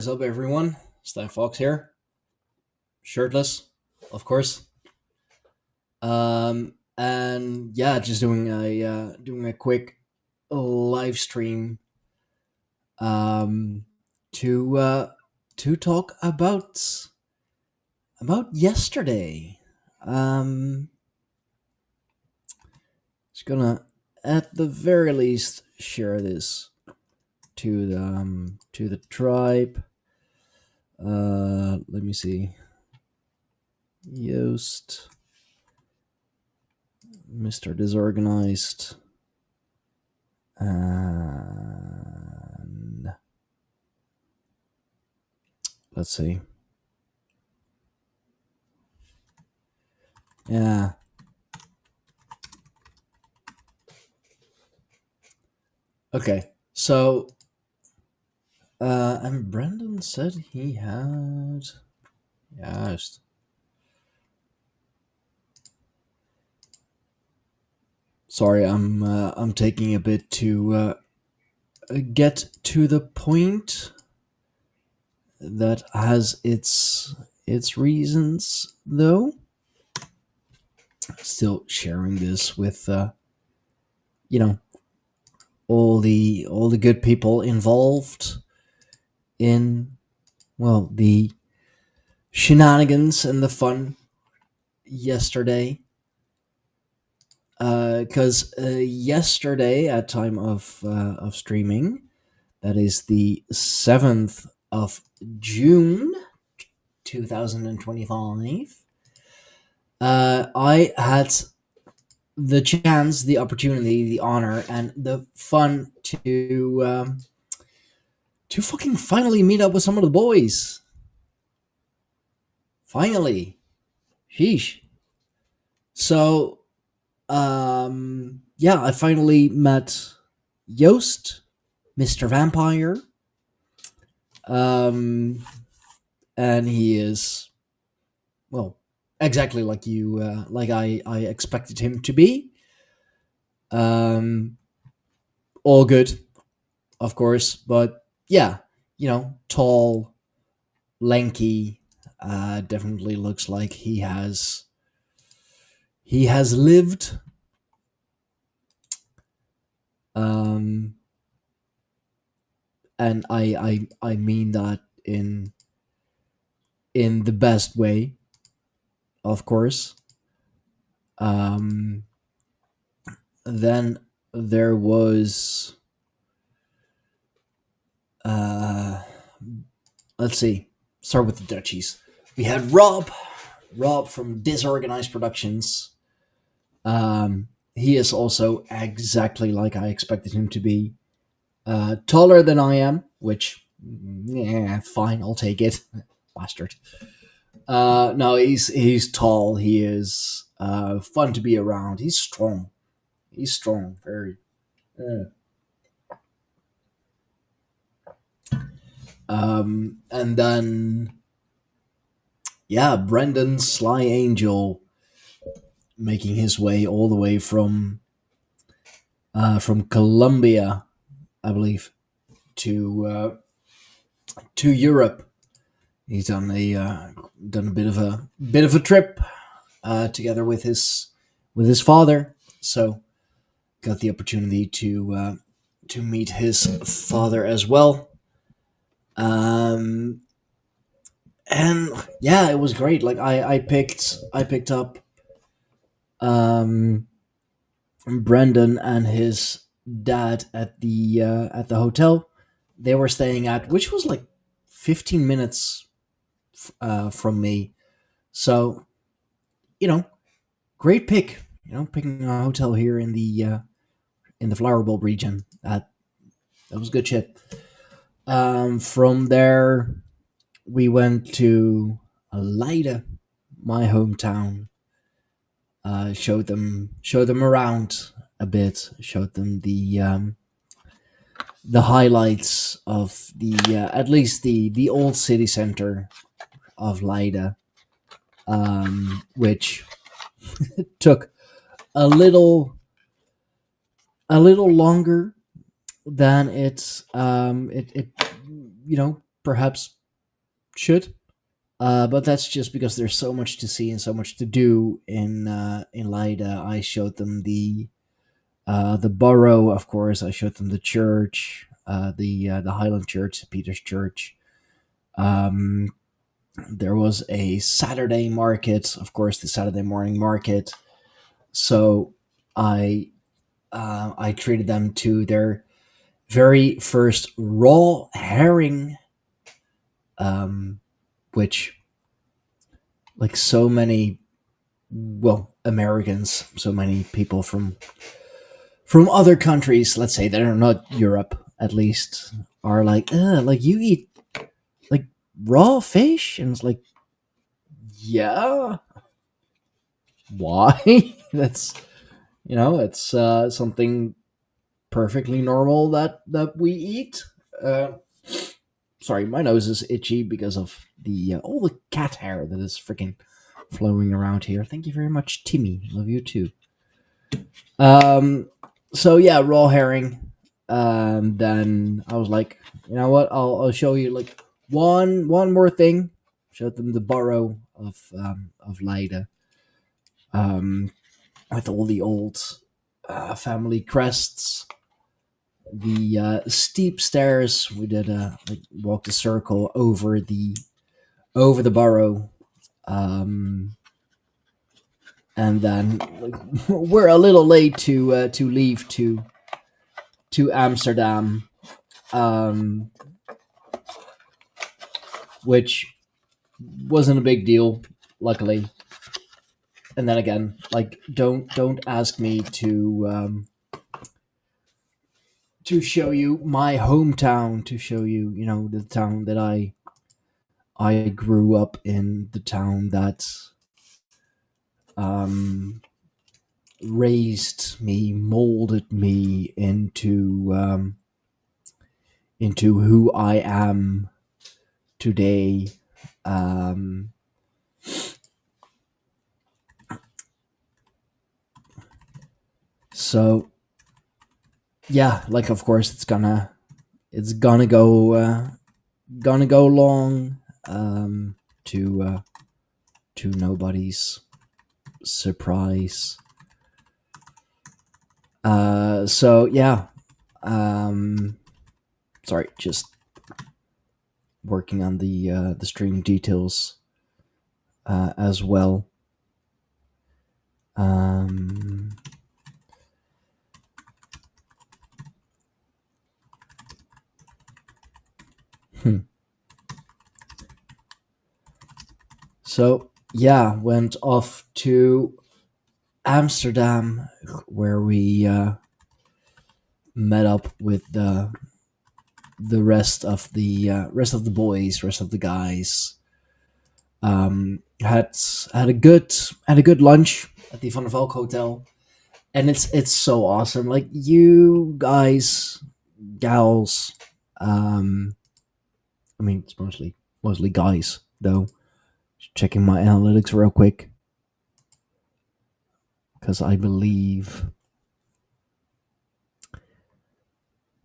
What's up, everyone? Stan Fox here, shirtless, of course. And yeah, just doing a quick live stream um, to talk about yesterday. Um, just gonna, at the very least, share this to the tribe. Let me see. Joost, Mr. Disorganized, and let's see. Yeah. Okay. So, and Brandon said he had. Yes. Sorry, I'm taking a bit to get to the point. That has its reasons, though. Still sharing this with you know all the good people involved in, well, the shenanigans and the fun yesterday. Because yesterday, at time of streaming, that is the 7th of June, 2025. I had the chance, the opportunity, the honor, and the fun to fucking finally meet up with some of the boys. Finally, sheesh. So, yeah, I finally met Joost, Mr. Vampire. And he is, well, exactly like like I expected him to be. All good, of course, but yeah, tall, lanky, definitely looks like he has lived. Um, and I mean that in the best way, of course. Um, then there was, uh, let's see, start with the Dutchies. We had Rob from Disorganized Productions. He is also exactly like I expected him to be. Taller than I am, which, yeah, fine, I'll take it. Bastard. No, he's tall. He is fun to be around. He's strong. He's strong. Very. Uh, and then, yeah, Brandon Sly Angel making his way all the way from Colombia, I believe, to Europe. He's done a bit of a trip together with his father. So got the opportunity to meet his father as well. And yeah, it was great. Like I picked up um Brendan and his dad at the hotel they were staying at, which was like 15 minutes from me. So, you know, great pick. Picking a hotel here in the Flower Bulb region. That was good shit. From there, we went to Leiden, my hometown. Showed them around a bit. Showed them the highlights of the at least the old city center of Leiden, which took a little longer than it perhaps should. But that's just because there's so much to see and so much to do in Leida. I showed them the borough, of course. I showed them the church, the Highland Church, St. Peter's Church. Um, there was a Saturday market, of course, the Saturday morning market. So I treated them to their very first raw herring, um, which, like so many, well, Americans, so many people from other countries, let's say that are not Europe, at least, are like, like you eat like raw fish, and it's like, yeah, why? That's, it's something perfectly normal that we eat. Uh, Sorry, my nose is itchy because of the all the cat hair that is freaking flowing around here. Thank you very much, Timmy. Love you too. Um, so yeah, raw herring. Then I was like, you know what? I'll show you like one more thing. Showed them the borough of Leiden, um, with all the old family crests, the steep stairs. We did like walked a circle over the borough, um, and then like, we're a little late to leave to Amsterdam, um, which wasn't a big deal, luckily. And then again, like don't ask me to show you my hometown, to show you, the town that I grew up in, the town that um, raised me, molded me into who I am today. Um, so yeah, like of course it's gonna go long, to nobody's surprise. So yeah, um, sorry, just working on the stream details as well. Um, hmm. So yeah, went off to Amsterdam, where we met up with the rest of the boys, rest of the guys. Had a good lunch at the Van der Valk Hotel, and it's so awesome. Like you guys, gals, um, I mean it's mostly guys though. Just checking my analytics real quick because I believe,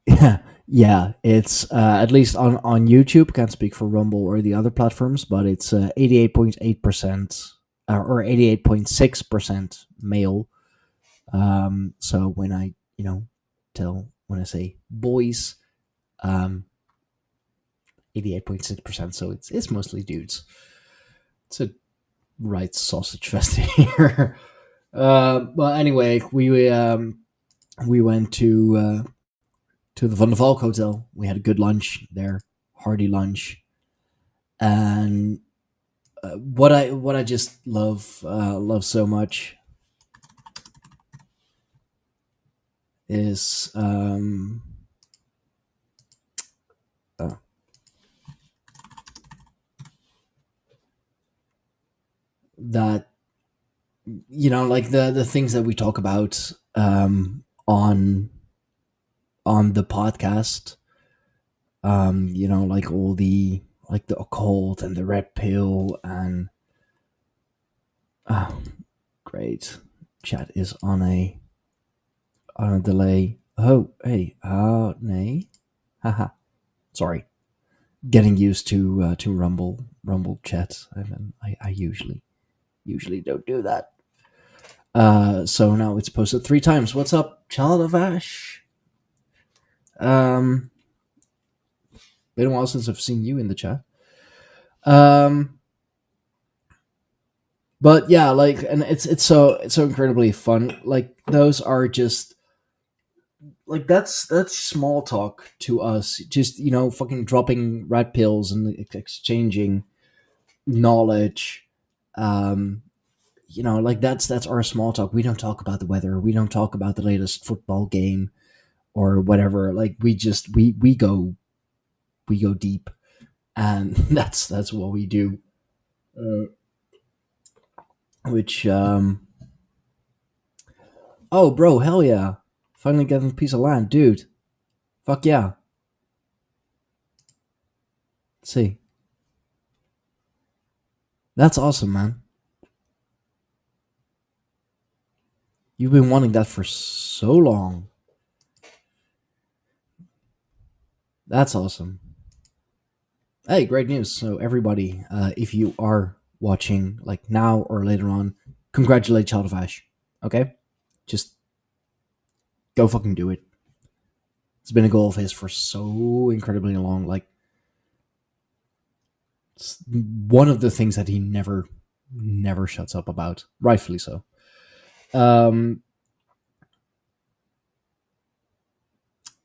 yeah, yeah, it's at least on YouTube. Can't speak for Rumble or the other platforms, but it's 88.8% or 88.6% male. So when I when I say boys, 88.6%. So it's mostly dudes. It's a right sausage fest here. But anyway, we went to the Van der Valk Hotel. We had a good lunch there, hearty lunch, and what I just love so much is uh, that, like the things that we talk about on the podcast, like all the like the occult and the red pill, and oh, great, chat is on a delay. Oh, hey, nay, haha, sorry. getting used to Rumble chat. I mean, I usually don't do that. So now it's posted 3 times. What's up, Child of Ash? Um, been a while since I've seen you in the chat. Um, but yeah, like, and it's so incredibly fun. Like, those are just like that's small talk to us. Just fucking dropping red pills and exchanging knowledge. Um, like that's our small talk. We don't talk about the weather. We don't talk about the latest football game or whatever. Like, we go deep, and that's what we do. Uh, which Oh, bro, hell yeah! Finally getting a piece of land, dude. Fuck yeah! Let's see, that's awesome, man. You've been wanting that for so long. That's awesome. Hey, great news. So everybody, if you are watching like now or later on, congratulate Child of Ash. Okay, just go fucking do it. It's been a goal of his for so incredibly long. Like, it's one of the things that he never shuts up about. Rightfully so. Um,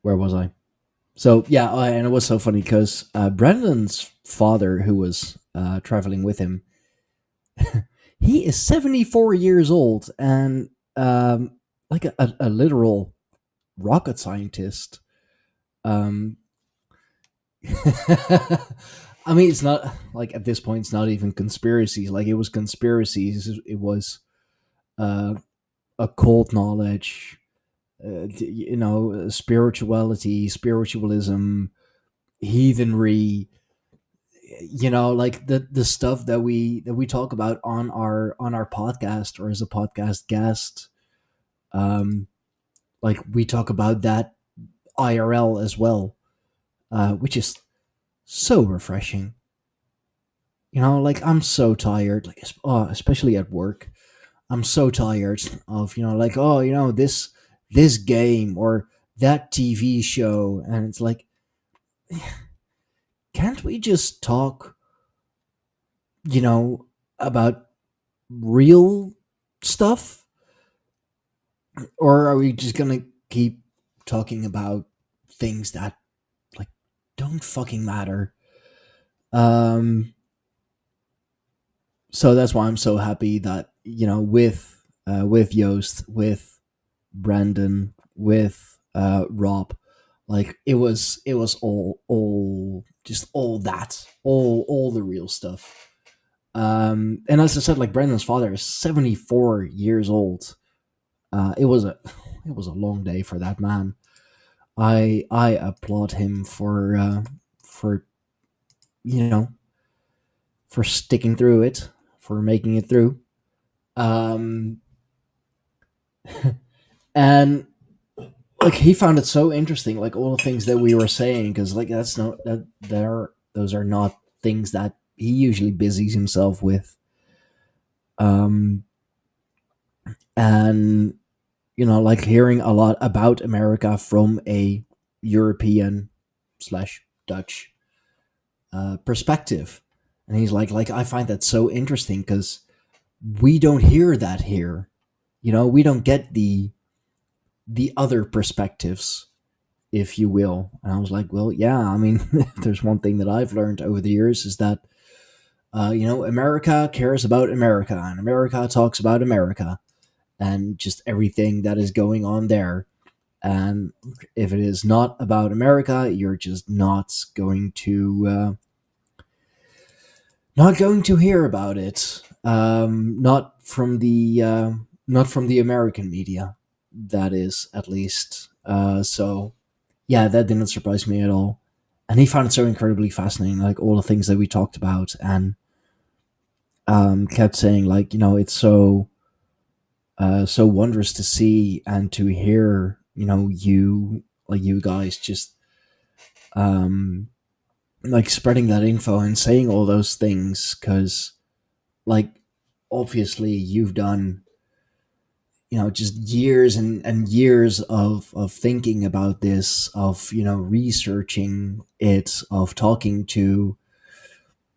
where was I? So yeah, and it was so funny because Brandon's father, who was traveling with him, he is 74 years old and like a literal rocket scientist. Um, I mean, it's not like at this point, it's not even conspiracies. Like, it was conspiracies. It was uh, occult knowledge, spirituality, spiritualism, heathenry. Like the stuff that we talk about on our podcast or as a podcast guest. Um, like, we talk about that IRL as well, which is so refreshing. Like, I'm so tired, like, especially at work. I'm so tired of like, oh, this game or that TV show, and it's like, can't we just talk, you know, about real stuff, or are we just gonna keep talking about things that like don't fucking matter? Um, so that's why I'm so happy that with Joost, with Brandon, with Rob, like it was all just all the real stuff. And as I said, like, Brandon's father is 74 years old. It was a long day for that man. I applaud him for you know for sticking through it, for making it through. Um, and like, he found it so interesting, like, all the things that we were saying, because like that's not that there those are not things that he usually busies himself with. Um, and like, hearing a lot about America from a European slash Dutch perspective, and he's like, I find that so interesting because we don't hear that here. We don't get the other perspectives, if you will. And I was like, well, yeah, I mean, if there's one thing that I've learned over the years is that America cares about America, and America talks about America, and just everything that is going on there. And if it is not about America, you're just not going to hear about it. Not from the American media, that is, at least. So yeah, that didn't surprise me at all. And he found it so incredibly fascinating, like all the things that we talked about, and kept saying, like, it's so wondrous to see and to hear, you guys just um like spreading that info and saying all those things, because like obviously you've done, just years and years of thinking about this, of researching it, of talking to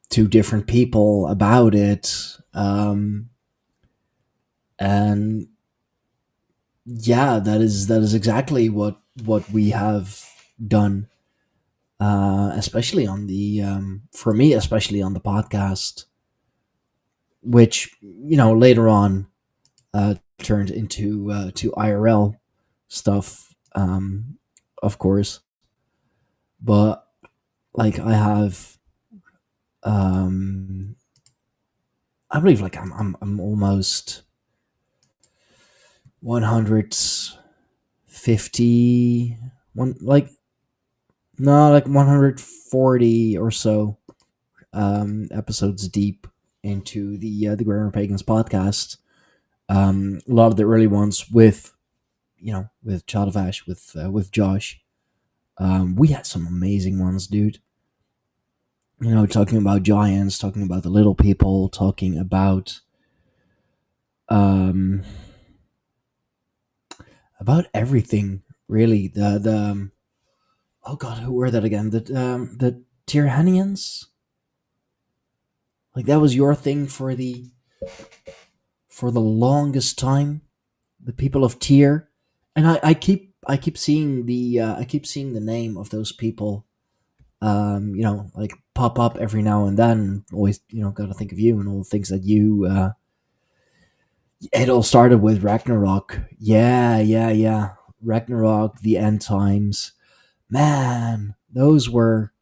different people about it, and yeah, that is exactly what we have done, especially on the for me, especially on the podcast, which later on turned into to IRL stuff, of course. But like um, I believe like I'm almost 150 one, like no, like 140 or so episodes deep into the Grammar Pagans podcast. A lot of the early ones with with Child of Ash, with Josh. We had some amazing ones, dude. Talking about giants, talking about the little people, talking um about everything, really. The oh god, who were that again? The Tirhanians. Like that was your thing for the longest time. The people of Tyr, and I keep seeing the name of those people, like pop up every now and then. Always, got to think of you and all the things that you. It all started with Ragnarok. Yeah, yeah, yeah. Ragnarok, the end times. Man, those were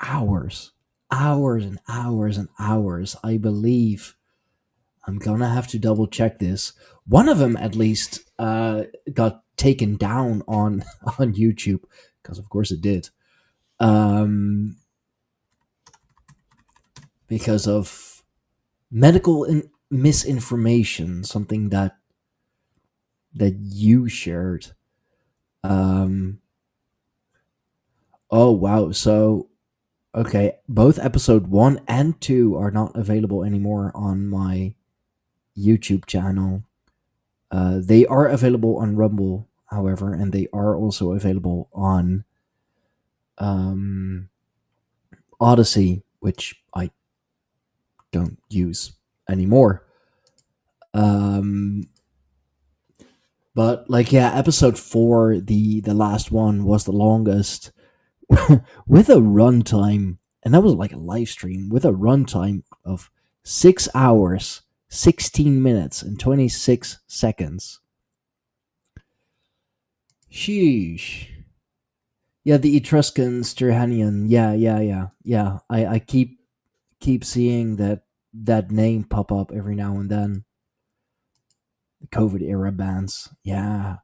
hours, hours and hours and hours. I believe I'm gonna have to double check this. One of them, at least, got taken down on on YouTube, because of course it did. Um, because of medical misinformation, something that you shared. Um, oh wow! So okay, both episode 1 and 2 are not available anymore on my YouTube channel. They are available on Rumble, however, and they are also available on um, Odyssey, which I don't use anymore. Um, but like, yeah, episode 4, the last one, was the longest, with a runtime, and that was like a live stream with a runtime of 6 hours, 16 minutes, and 26 seconds. Sheesh. Yeah, the Etruscan Stirhanian. Yeah, yeah, yeah, yeah. I keep seeing that name pop up every now and then. The COVID era bands. Yeah,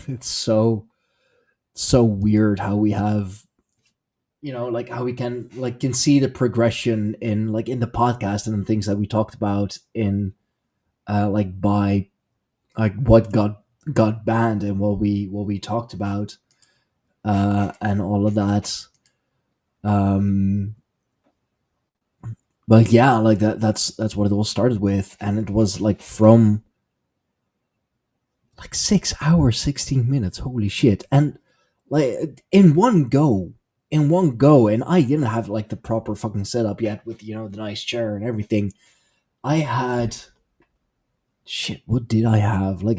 it's so weird how we have, like how we can see the progression in, like, in the podcast and the things that we talked about in, like, by like what got banned and what we talked about, and all of that. Um, but yeah, like that's what it all started with, and it was like from like 6 hours, 16 minutes. Holy shit! And like in one go, and I didn't have like the proper fucking setup yet with the nice chair and everything. I had shit. What did I have? Like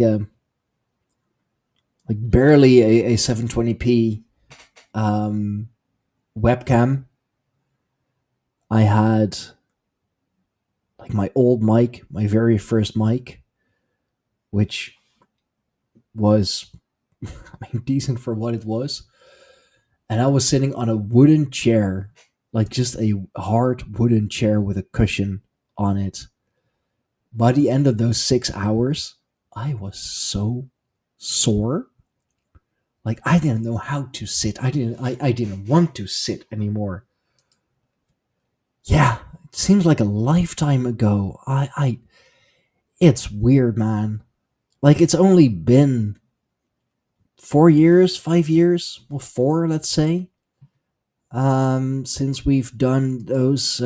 barely a 720p um, webcam. I had like my old mic, my very first mic, which was I mean, decent for what it was. And I was sitting on a wooden chair, like just a hard wooden chair with a cushion on it. By the end of those 6 hours, I was so sore. Like I didn't know how to sit. I didn't want to sit anymore. Yeah, it seems like a lifetime ago. It's weird, man. Like it's only been 4 years, 5 years, well, four, let's say, since we've done those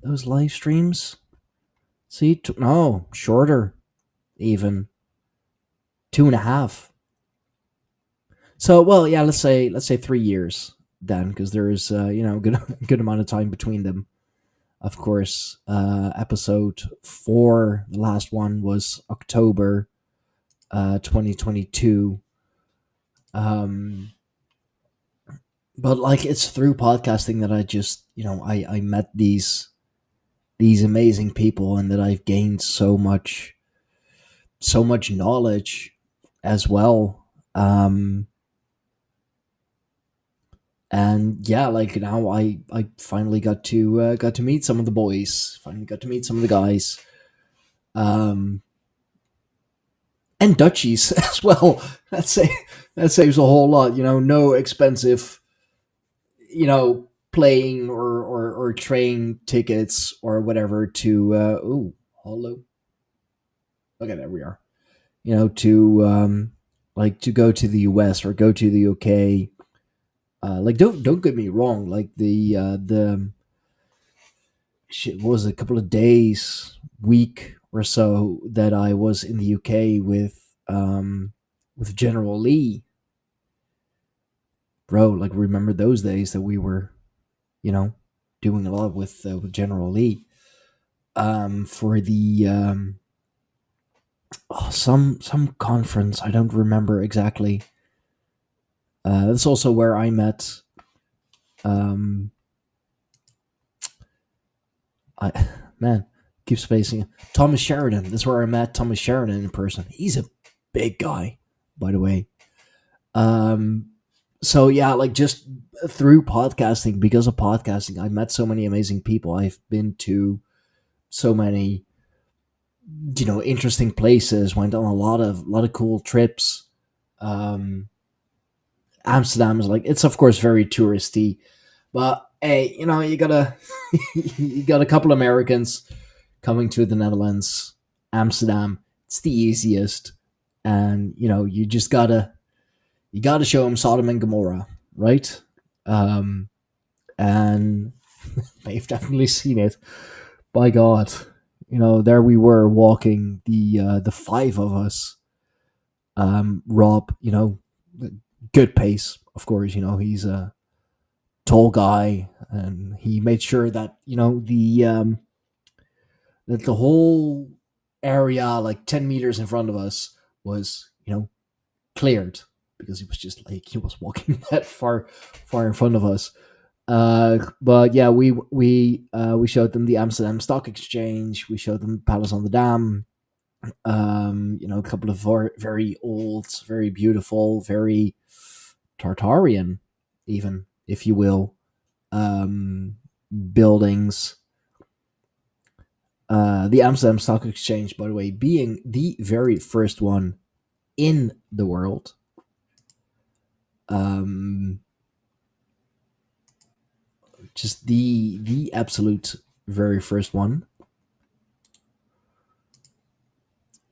live streams. See, no, shorter, even 2.5. So, well, yeah, let's say 3 years then, because there is good good amount of time between them. Of course, episode 4, the last one was October 2022. Um, but like it's through podcasting that I just I met these amazing people, and that I've gained so much knowledge as well. And yeah, like now I finally got to meet some of the boys, finally got to meet some of the guys, um and Dutchies as well. That saves a whole lot, no expensive, playing or train tickets or whatever to ooh, hello, okay, there we are, to like to go to the US or go to the UK. Like, don't get me wrong, like the shit, what was it, a couple of days, week or so that I was in the UK with General Lee, bro. Like, remember those days that we were, you know, doing a lot with General Lee, for the some conference. I don't remember exactly. That's also where I met. Um, I man keep spacing. Thomas Sheridan. That's where I met Thomas Sheridan in person. He's a big guy, by the way. Um, so yeah, like just through podcasting, because of podcasting, I met so many amazing people. I've been to so many, interesting places. Went on a lot of cool trips. Um, Amsterdam is like, it's of course very touristy, but hey, you gotta you got a couple Americans coming to the Netherlands, Amsterdam. It's the easiest, and you gotta show them Sodom and Gomorrah, right? Um, and they've definitely seen it. By God, there we were walking, the five of us. Rob, good pace, of course. He's a tall guy, and he made sure that the whole area, like 10 meters in front of us, was cleared, because he was just like, he was walking that far in front of us. But yeah, we showed them the Amsterdam Stock Exchange. We showed them Palace on the Dam. A couple of very old, very beautiful, very Tartarian, even, if you will, um, buildings. The Amsterdam Stock Exchange, by the way, being the very first one in the world. Um, just the absolute very first one.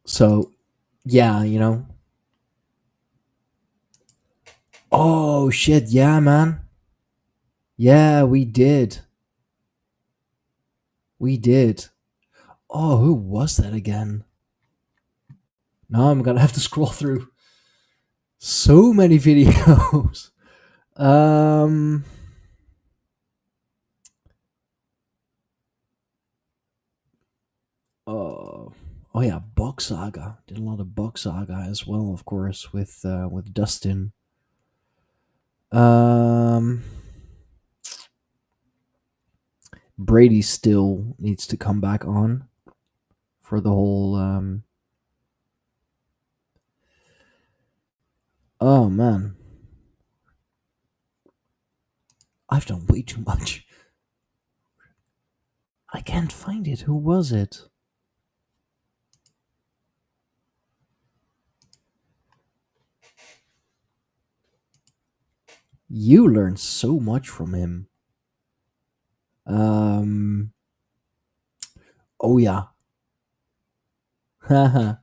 So yeah, Oh shit, yeah, man. Yeah, we did. We did. Oh, who was that again? Now I'm gonna have to scroll through so many videos. um oh oh yeah, Box Saga. Did a lot of Box Saga as well, of course, with Dustin. Um Brady still needs to come back on for the whole oh man. I've done way too much. I can't find it. Who was it? You learned so much from him. Um. Oh yeah. Haha.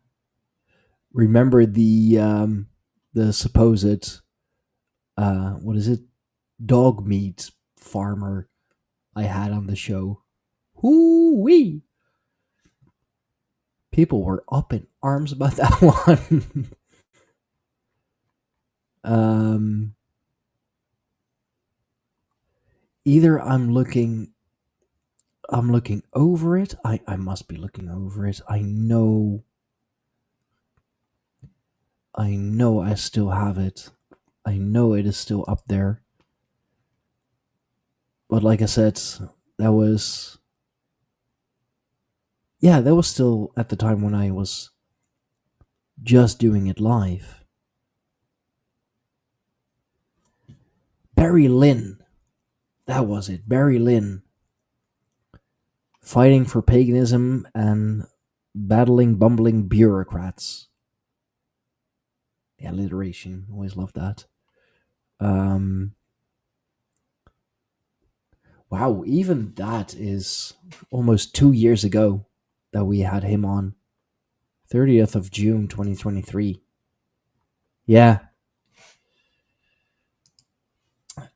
Remember the supposed what is it, dog meat farmer I had on the show? Hoo wee! People were up in arms about that one. um, Either I'm looking over it. I must be looking over it. I know I still have it. I know it is still up there. But like I said, that was yeah, that was still at the time when I was just doing it live. Barry Lynn, that was it. Barry Lynn, fighting for paganism and battling bumbling bureaucrats. The alliteration, always love that. Um, wow, even that is almost 2 years ago that we had him on. 30th of June 2023. Yeah,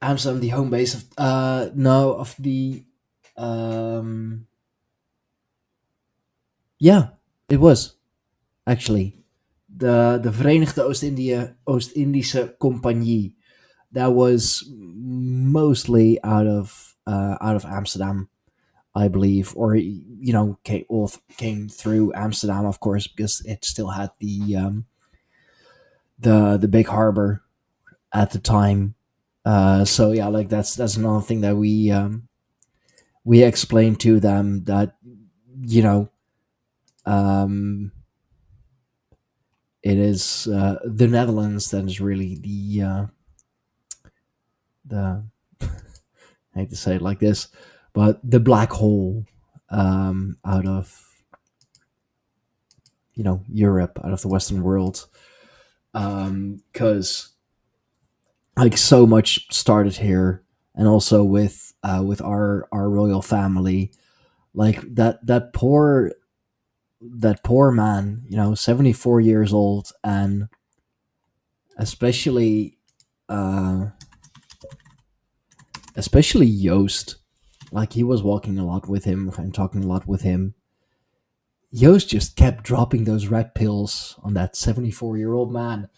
Amsterdam, the home base of no of the um yeah, it was actually the Verenigde Oost-Indische Compagnie. That was mostly out of Amsterdam, I believe, or came through Amsterdam, of course, because it still had the big harbor at the time. So yeah, like that's another thing that we explained to them, that you know um, it is the Netherlands that is really the I hate to say it like this, but the black hole out of Europe, out of the Western world, because like so much started here, and also with our royal family, like that poor man, 74 years old, and especially uh especially Joost, like he was walking a lot with him and talking a lot with him. Joost just kept dropping those red pills on that 74-year-old man,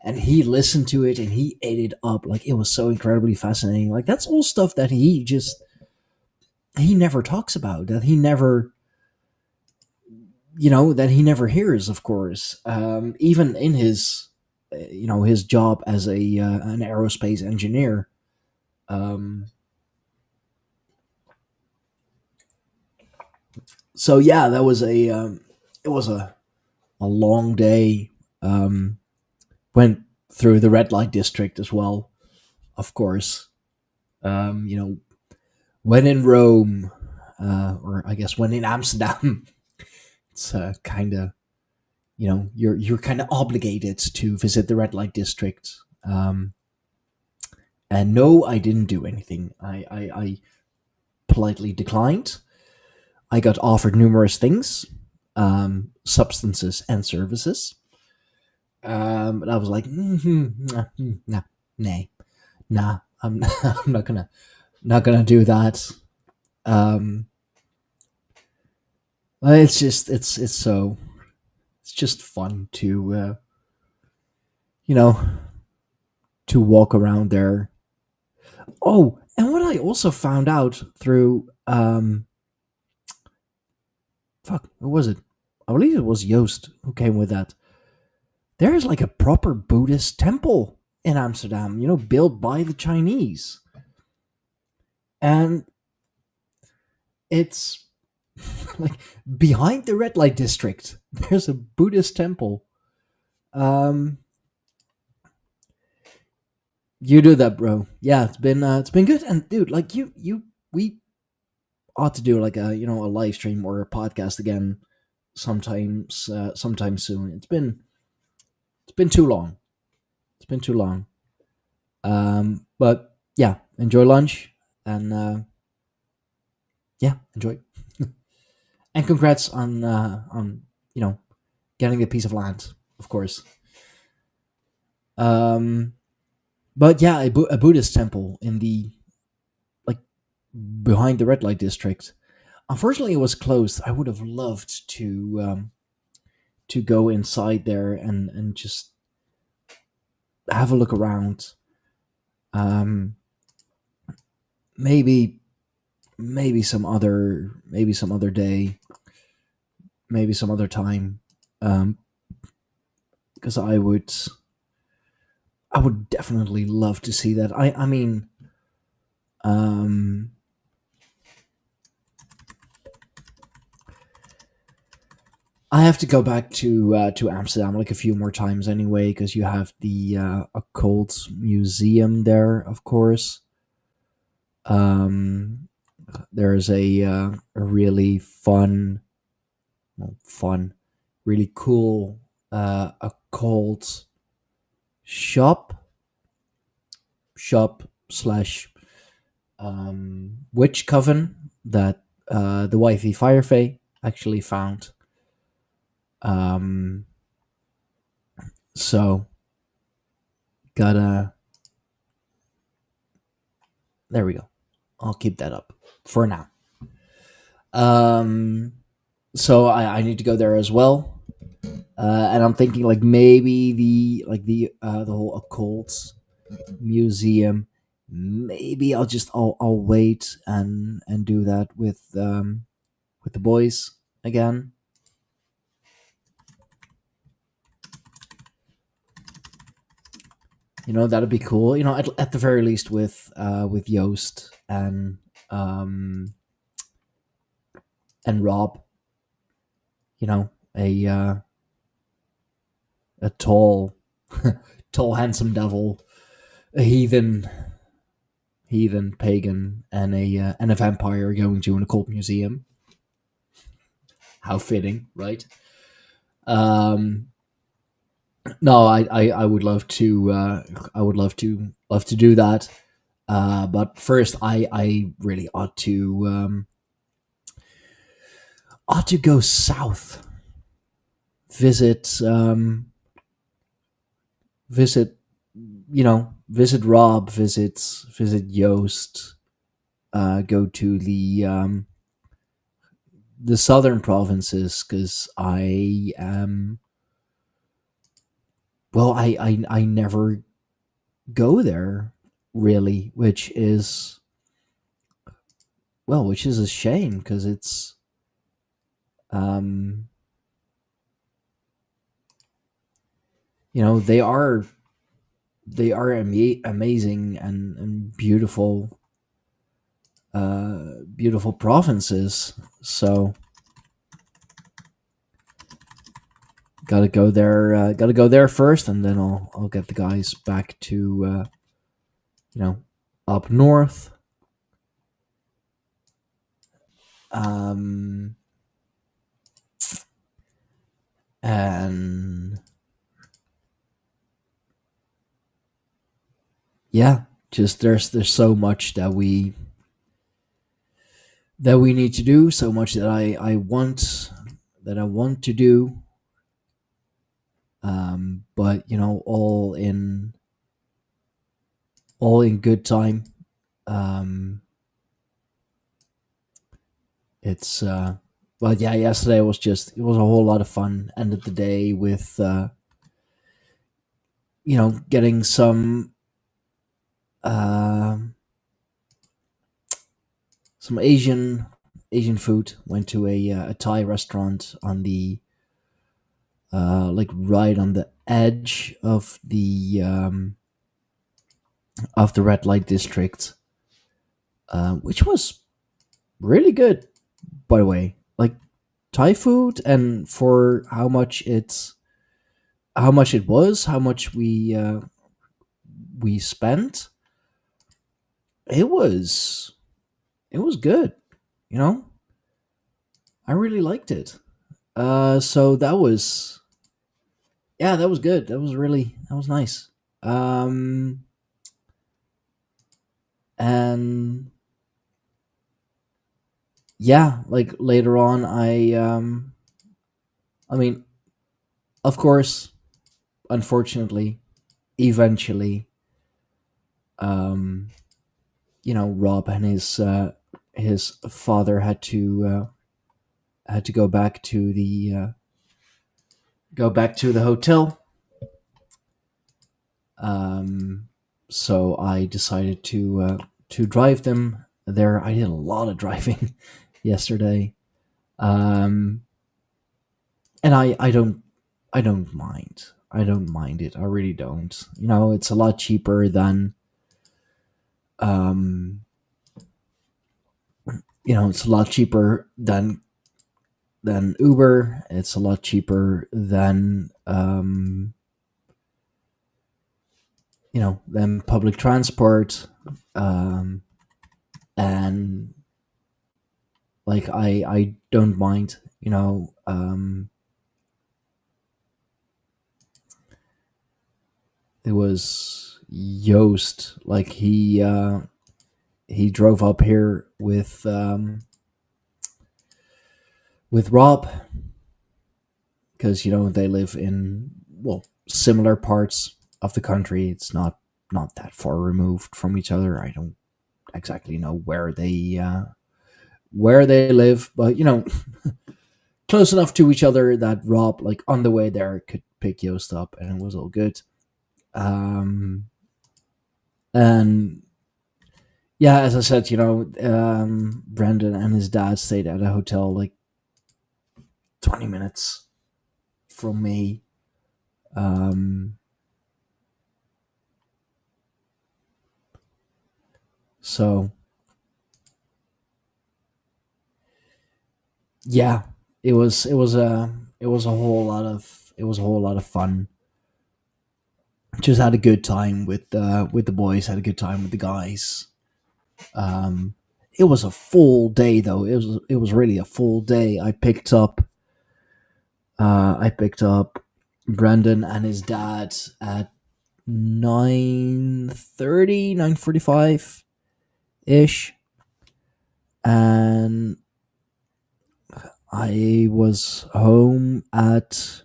and he listened to it and he ate it up. Like it was so incredibly fascinating. Like that's all stuff that he never talks about, that he never hears, of course, even in his his job as a an aerospace engineer. um, so yeah, that was it was a long day. Went through the red light district as well, of course. When in Rome, or I guess when in Amsterdam, it's kind of you're kind of obligated to visit the red light district. And no, I didn't do anything. I politely declined. I got offered numerous things, substances and services. And I was like, nah, nah, nah. I'm not gonna do that. Um, it's just it's just fun to you know to walk around there. Oh, and what I also found out through fuck, what was it? I believe it was Joost who came with that. There is like a proper Buddhist temple in Amsterdam, built by the Chinese, and it's like behind the red light district. There's a Buddhist temple. Um, you do that, bro. Yeah, it's been good, and dude, like we ought to do like a a live stream or a podcast again sometime soon. It's been too long. It's been too long. But yeah, enjoy lunch, and yeah, enjoy. And congrats on getting a piece of land. of course. Um, but yeah, a Buddhist temple in the like behind the red light district. Unfortunately, it was closed. I would have loved to go inside there and just have a look around. Um, maybe maybe some other day, maybe some other time. Because I would definitely love to see that. I mean, um, I have to go back to Amsterdam like a few more times anyway, because you have the occult museum there, of course. Um, there's a really well, fun, really cool occult shop slash witch coven that the wifey Firefay actually found. Um, so gotta there we go. I'll keep that up for now. Um, so I need to go there as well. And I'm thinking like maybe the whole occult museum. Maybe I'll wait and do that with the boys again. You know, that'd be cool. You know, at the very least with Joost um and Rob. You know, a tall, tall, handsome devil, a heathen pagan, and a vampire going to an occult museum. How fitting, right? Um, no, I would love to. I would love to do that. But first, I really ought to go south, visit visit visit Rob, visit Yost, go to the southern provinces because I am well I never go there really, which is a shame because it's um they are amazing and beautiful provinces. So gotta go there first, and then I'll get the guys back to you know up north. Um, and yeah, just there's so much that we need to do, so much that I want to do. But all in good time. Um, it's but yeah, yesterday it was a whole lot of fun. Ended the day with getting uh, some Asian food. Went to a Thai restaurant on the like right on the edge of the red light district, which was really good, by the way. Like Thai food, and for how much it was, how much we spent, it was it was good. You know, I really liked it. So that was yeah, that was good. That was nice. Um, and yeah, like later on, I mean, of course. unfortunately, eventually, Rob and his father had to go back to the hotel. Um, so I decided to drive them there. I did a lot of driving yesterday, um, and I don't mind. I don't mind it. I really don't. It's a lot cheaper um, it's a lot cheaper than Uber. It's a lot cheaper than public transport. Um, and like I don't mind. It was Joost. Like he drove up here with Rob, because they live in, well, similar parts of the country. It's not that far removed from each other. I don't exactly know where they live, but close enough to each other that Rob, like on the way there, could pick Yost up, and it was all good. Um, and yeah, as I said, Brandon and his dad stayed at a hotel like 20 minutes from me. Um, so yeah, it was a whole lot of fun. Just had a good time with the boys. Had a good time with the guys. Um, it was a full day though. It was really a full day. I picked up Brandon and his dad at 9:30, 9:45 ish, and I was home at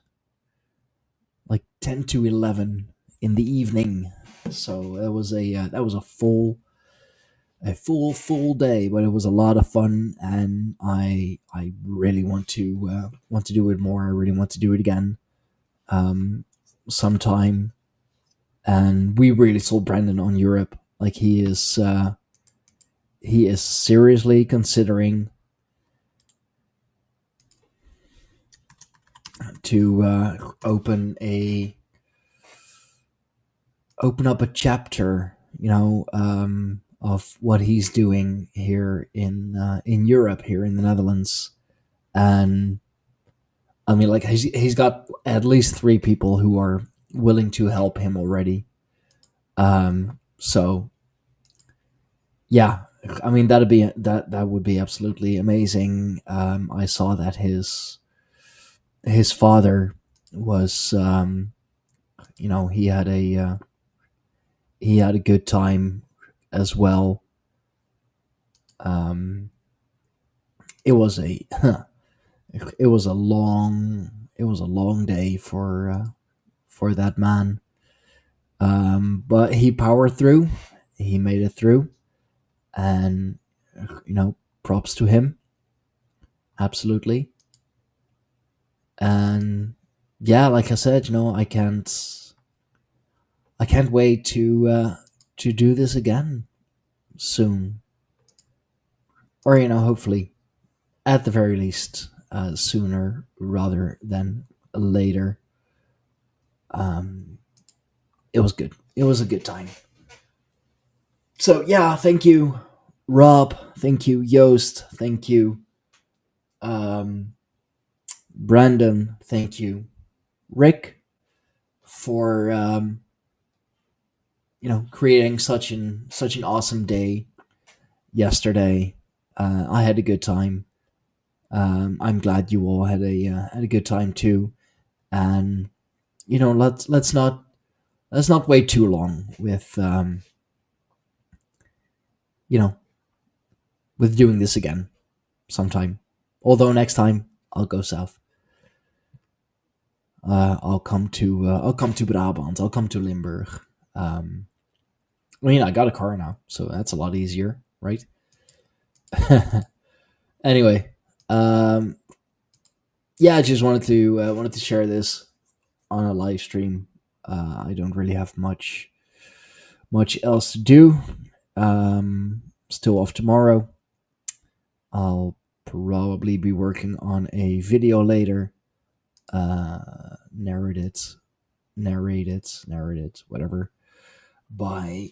like 10 to 11 in the evening. So that was a full day, but it was a lot of fun, and I really want to do it more. I really want to do it again, um, sometime. And we really sold Brandon on Europe. Like he is seriously considering to open up a chapter, of what he's doing here in Europe, here in the Netherlands. And I mean, like he's got at least three people who are willing to help him already. So yeah, I mean that would be absolutely amazing. I saw that his father was, he had a good time as well. Um, it was a it was a long day for that man. But he powered through. He made it through, and props to him. Absolutely. And yeah, like I said, I can't wait to do this again soon, or hopefully, at the very least, sooner rather than later. Um, it was good. It was a good time. So yeah, thank you, Rob. Thank you, Joost. Thank you, um, Brandon. Thank you, Rick, for creating such an awesome day yesterday. I had a good time. I'm glad you all had a good time too. And let's not wait too long you know with doing this again sometime. Although next time I'll go south. I'll come to Brabant. I'll come to Limburg. Um, I mean, I got a car now, so that's a lot easier, right? Anyway, um, yeah, I just wanted to share this on a live stream. I don't really have much else to do. Still off tomorrow. I'll probably be working on a video later. Narrated, narrated, whatever, by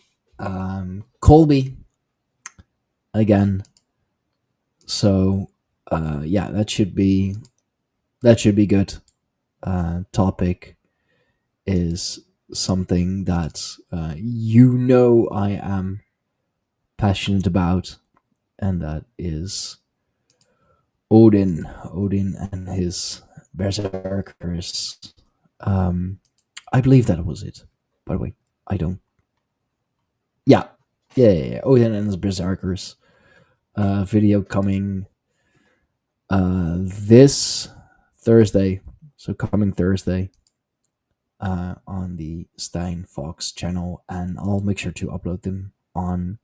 Colby again. So yeah, that should be good. Topic is something that I am passionate about, and that is Odin and his berserkers. Um, I believe that was it. By the way, I don't. Yeah, yeah. Odin and his berserkers. Video coming this Thursday. So coming Thursday on the Stein Fox channel, and I'll make sure to upload them on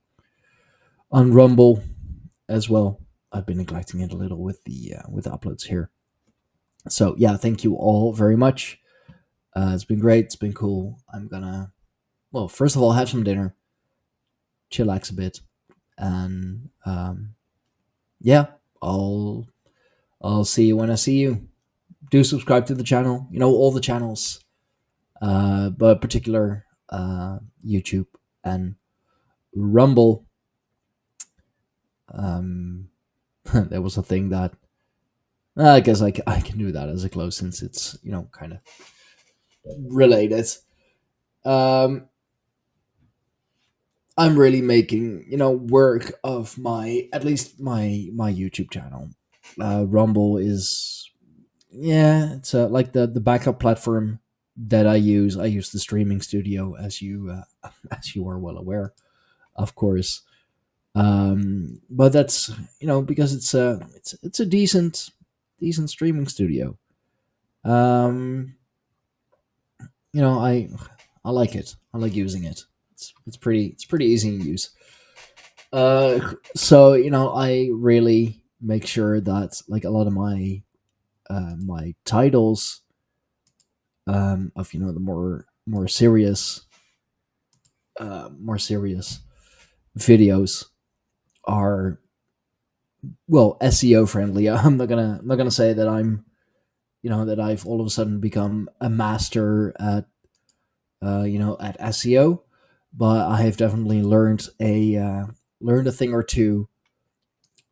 Rumble as well. I've been neglecting it a little with the uploads here. So yeah, thank you all very much. It's been great. It's been cool. I'm gonna, well, first of all, have some dinner, chillax a bit, and yeah, I'll I'll see you when I see you. Do subscribe to the channel. You know, all the channels, but particular YouTube and Rumble. There was a thing that I guess I can do that as a close, since it's, you know, kind of related. Um, I'm really making, you know, work of my, at least my YouTube channel. Rumble is, yeah, it's like the backup platform that I use. I use the streaming studio, as you as you are well aware, of course. But that's, you know, because it's a decent streaming studio. Um, you know, I like it. I like using it. It's pretty easy to use. So you know, I really make sure that, like, a lot of my titles, of, you know, the more serious videos are, well, SEO friendly. I'm not gonna say that I'm, you know, that I've all of a sudden become a master at you know, at SEO, but I have definitely learned a thing or two,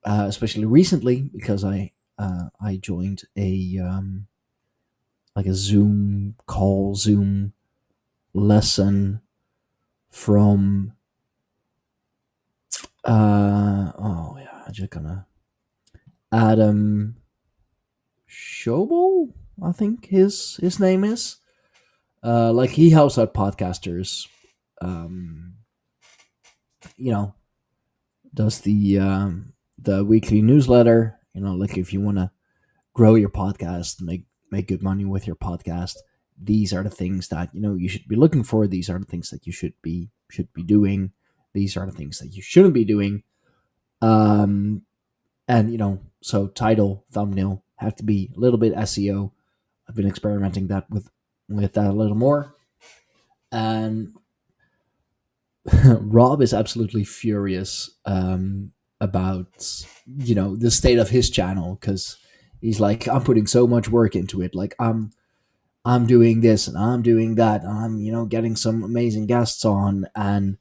especially recently, because I joined a like a Zoom lesson from oh yeah, I'm just gonna Adam Schobel, I think his name is. Like, he helps out podcasters. Um, you know, does the weekly newsletter. You know, like, if you want to grow your podcast, make good money with your podcast, these are the things that, you know, you should be looking for. These are the things that you should be doing. These are the things that you shouldn't be doing. Um, and, you know, so title, thumbnail have to be a little bit SEO. I've been experimenting that with that a little more, and Rob is absolutely furious about, you know, the state of his channel, because he's like, I'm putting so much work into it. Like, I'm doing this and I'm doing that. And I'm, you know, getting some amazing guests on, and,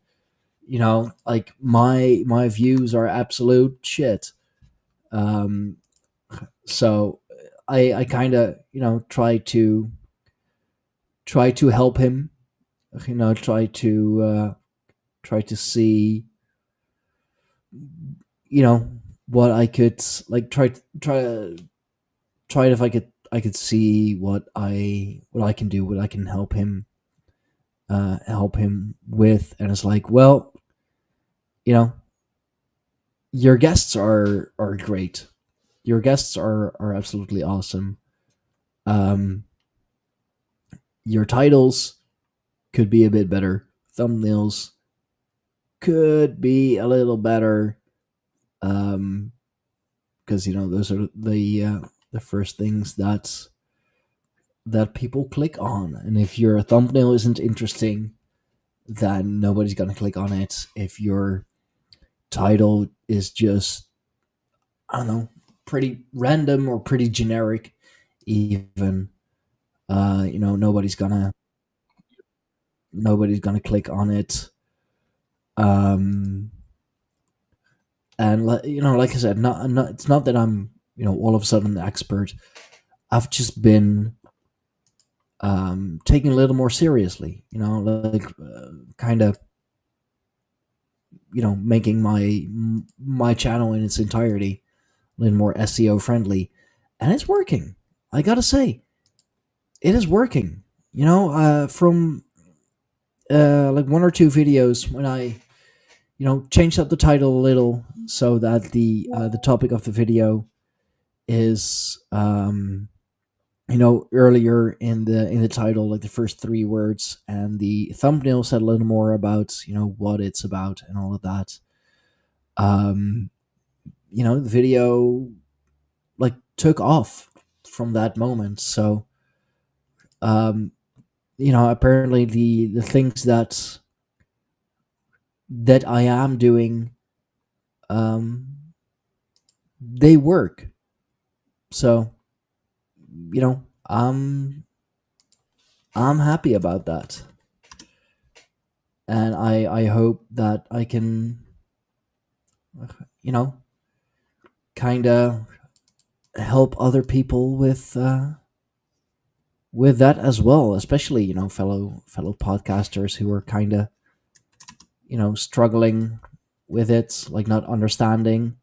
you know, like, my views are absolute shit. Um, so I kind of, you know, try to help him. You know, try to see, you know, what I could, like, try if I could see what I can do, what I can help him with. And it's like, well, you know, your guests are great. Your guests are absolutely awesome. Um, Your titles could be a bit better. Thumbnails could be a little better. Um, because those are the first things that people click on, and if your thumbnail isn't interesting, then nobody's gonna click on it. If your title is just, I don't know, pretty random or pretty generic, even, nobody's gonna click on it. Um, and like I said, not it's not that I'm all of a sudden the expert. I've just been taking a little more seriously, like kind of making my channel in its entirety a little more SEO friendly, and it's working. I gotta say, it is working. From like one or two videos when I changed up the title a little so that the topic of the video is earlier in the title, like the first three words, and the thumbnail said a little more about what it's about and all of that. The video like took off from that moment. So apparently the things that I am doing, um they work. So I'm happy about that, and I hope that I can you know kind of help other people with that as well, especially fellow podcasters who are kind of struggling with it, like not understanding.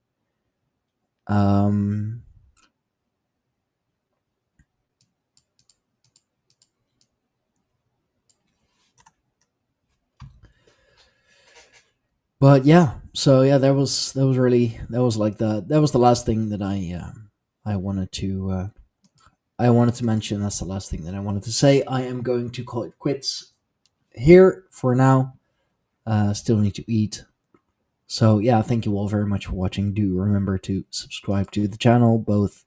um but yeah, so yeah, that was the last thing that I wanted to mention. That's the last thing that I wanted to say. I am going to call it quits here for now. Still need to eat. So yeah, thank you all very much for watching. Do remember to subscribe to the channel, both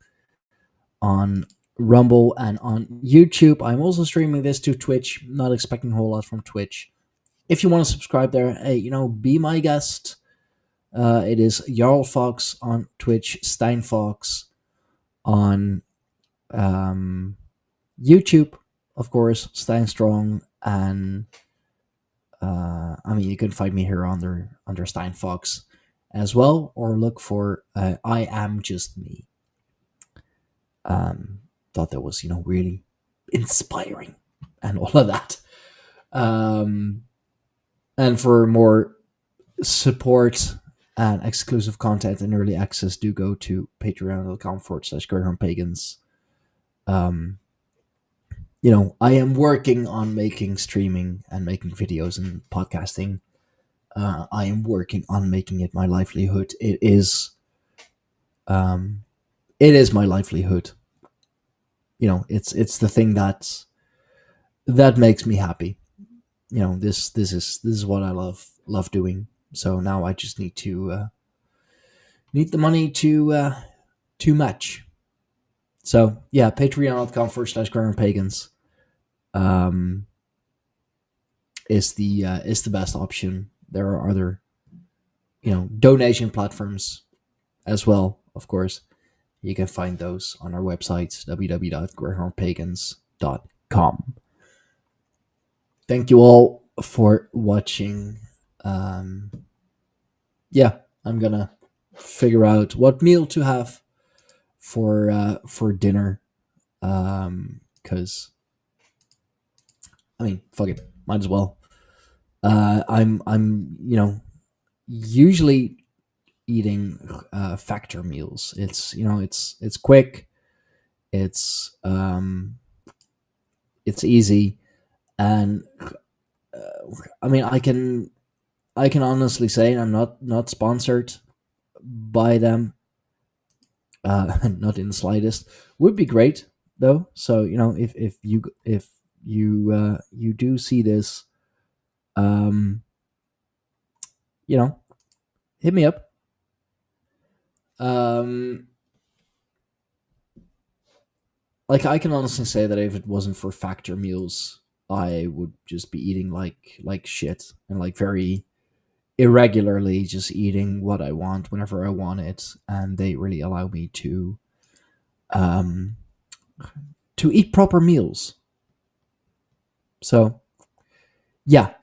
on Rumble and on YouTube. I'm also streaming this to Twitch. Not expecting a whole lot from Twitch. If you want to subscribe there, hey, be my guest. It is Jarl Fox on Twitch, Stein Fox on YouTube, of course, Stein Strong, and you can find me here under Stein Fox as well, or look for I Am Just Me. Thought that was really inspiring and all of that. And for more support and exclusive content and early access, do go to patreon.com/GreyhoundPagans. I am working on making streaming and making videos and podcasting. I am working on making it my livelihood. It is my livelihood. It's the thing that makes me happy. This is what I love doing. So now I just need the money to match. So yeah, patreon.com/GreyhoundPagans is the best option. There are other donation platforms as well, of course. You can find those on our website, www.greyhoundpagans.com. Thank you all for watching. Yeah, I'm gonna figure out what meal to have for dinner. Because fuck it, might as well. I'm usually eating factor meals. It's quick, it's easy, and I can honestly say I'm not sponsored by them, not in the slightest. Would be great though. So if you do see this, um, you know, hit me up. Um, like I can honestly say that if it wasn't for Factor meals, I would just be eating like shit and like very irregularly, just eating what I want whenever I want it, and they really allow me um to eat proper meals. So yeah,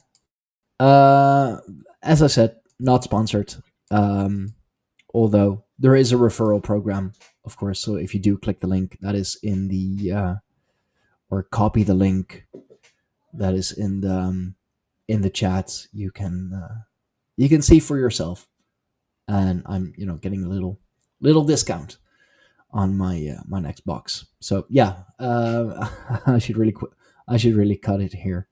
uh, as I said, not sponsored. Um, although there is a referral program, of course. So if you do click the link that is in the or copy the link that is in the chat, you can see for yourself, and I'm getting a little discount on my my next box. So yeah, I should really I should really cut it here.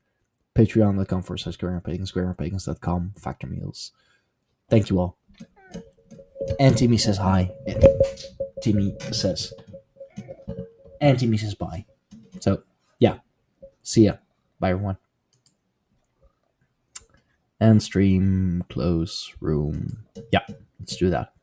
Patreon.com/squarepagans, squarepagans.com, Factor Meals. Thank you all. And Timmy says hi. Timmy says, and Timmy says bye. So yeah, see ya. Bye everyone. And stream, close, room. Yeah, let's do that.